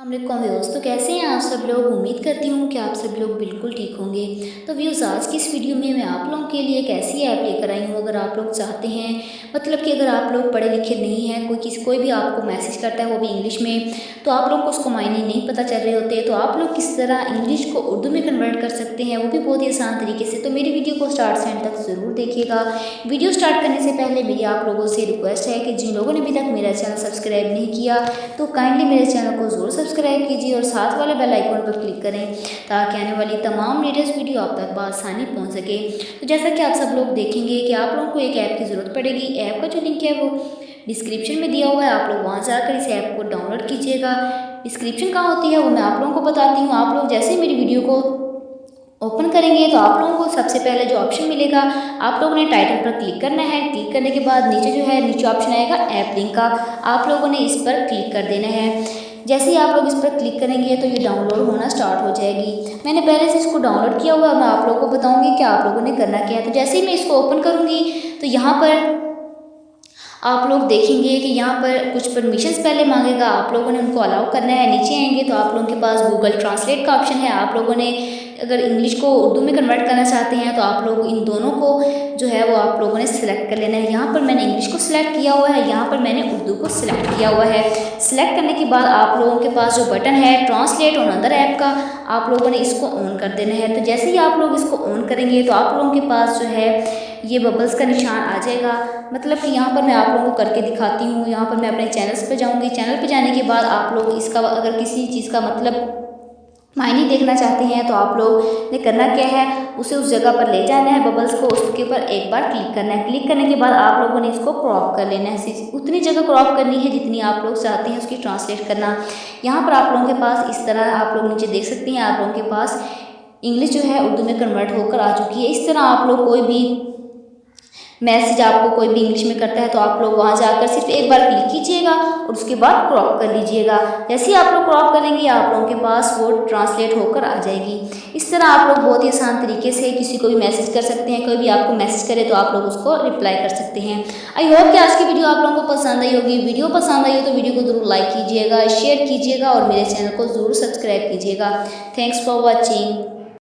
अस्सलामुअलैकुम व्यूअर्स। तो कैसे हैं आप सब लोग। उम्मीद करती हूँ कि आप सब लोग बिल्कुल ठीक होंगे। तो व्यूअर्स, आज की इस वीडियो में मैं आप लोगों के लिए एक ऐसी ऐप लेकर आई हूँ। अगर आप लोग चाहते हैं, मतलब कि अगर आप लोग पढ़े लिखे नहीं हैं, कोई भी आपको मैसेज करता है वो भी इंग्लिश में, तो आप लोग को उसको मायने नहीं पता चल रहे होते, तो आप लोग किस तरह इंग्लिश को उर्दू में कन्वर्ट कर सकते हैं, वो भी बहुत ही आसान तरीके से। तो मेरी वीडियो को स्टार्ट से एंड तक ज़रूर देखिएगा। वीडियो स्टार्ट करने से पहले मेरी आप लोगों से रिक्वेस्ट है कि जिन लोगों ने अभी तक मेरा चैनल सब्सक्राइब नहीं किया तो काइंडली मेरे चैनल को ज़रूर सब्सक्राइब कीजिए और साथ वाले बेल आइकन पर क्लिक करें ताकि आने वाली तमाम लेटेस्ट वीडियो आप तक बआसानी पहुंच सके। तो जैसा कि आप सब लोग देखेंगे कि आप लोगों को एक ऐप की ज़रूरत पड़ेगी। ऐप का जो लिंक है वो डिस्क्रिप्शन में दिया हुआ है, आप लोग वहाँ जाकर इस ऐप को डाउनलोड कीजिएगा। डिस्क्रिप्शन कहाँ होती है वो मैं आप लोगों को बताती हूँ। आप लोग जैसे मेरी वीडियो को ओपन करेंगे तो आप लोगों को सबसे पहले जो ऑप्शन मिलेगा, आप लोगों ने टाइटल पर क्लिक करना है। क्लिक करने के बाद नीचे जो है नीचे ऑप्शन आएगा ऐप लिंक का, आप लोगों ने इस पर क्लिक कर देना है। जैसे ही आप लोग इस पर क्लिक करेंगे तो ये डाउनलोड होना स्टार्ट हो जाएगी। मैंने पहले से इसको डाउनलोड किया हुआ है, मैं आप लोगों को बताऊंगी कि आप लोगों ने करना क्या है। तो जैसे ही मैं इसको ओपन करूँगी तो यहाँ पर आप लोग देखेंगे कि यहाँ पर कुछ परमिशंस पहले मांगेगा, आप लोगों ने उनको अलाउ करना है। नीचे आएंगे तो आप लोगों के पास गूगल ट्रांसलेट का ऑप्शन है। आप लोगों ने अगर इंग्लिश को उर्दू में कन्वर्ट करना चाहते हैं तो आप लोग इन दोनों को जो है वो आप लोगों ने सिलेक्ट कर लेना है। यहाँ पर मैंने इंग्लिश को सिलेक्ट किया हुआ है, यहाँ पर मैंने उर्दू को सिलेक्ट किया हुआ है। सिलेक्ट करने के बाद आप लोगों के पास जो बटन है ट्रांसलेट ऑन अदर ऐप का, आप लोगों ने इसको ऑन कर देना है। तो जैसे ही आप लोग इसको ऑन करेंगे तो आप लोगों के पास जो है ये बबल्स का निशान आ जाएगा। मतलब कि यहाँ पर मैं आप लोगों को करके दिखाती हूँ। यहाँ पर मैं अपने चैनल्स पे जाऊँगी। चैनल पे जाने के बाद आप लोग इसका अगर किसी चीज़ का मतलब मायने देखना चाहते हैं तो आप लोग ने करना क्या है, उसे उस जगह पर ले जाना है बबल्स को, उसके ऊपर एक बार क्लिक करना है। क्लिक करने के बाद आप लोगों ने इसको क्रॉप कर लेना है। उतनी जगह क्रॉप करनी है जितनी आप लोग चाहते हैं उसकी ट्रांसलेट करना। यहाँ पर आप लोगों के पास इस तरह आप लोग नीचे देख सकते हैं, आप लोगों के पास इंग्लिश जो है उर्दू में कन्वर्ट होकर आ चुकी है। इस तरह आप लोग कोई भी मैसेज आपको कोई भी इंग्लिश में करता है तो आप लोग वहाँ जाकर सिर्फ एक बार क्लिक कीजिएगा और उसके बाद क्रॉप कर लीजिएगा। जैसे ही आप लोग क्रॉप करेंगे आप लोगों के पास वो ट्रांसलेट होकर आ जाएगी। इस तरह आप लोग बहुत ही आसान तरीके से किसी को भी मैसेज कर सकते हैं। कोई भी आपको मैसेज करे तो आप लोग उसको रिप्लाई कर सकते हैं। आई होप कि आज की वीडियो आप लोगों को पसंद आई होगी। वीडियो पसंद आई हो तो वीडियो को ज़रूर लाइक कीजिएगा, शेयर कीजिएगा और मेरे चैनल को ज़रूर सब्सक्राइब कीजिएगा। Thanks for watching.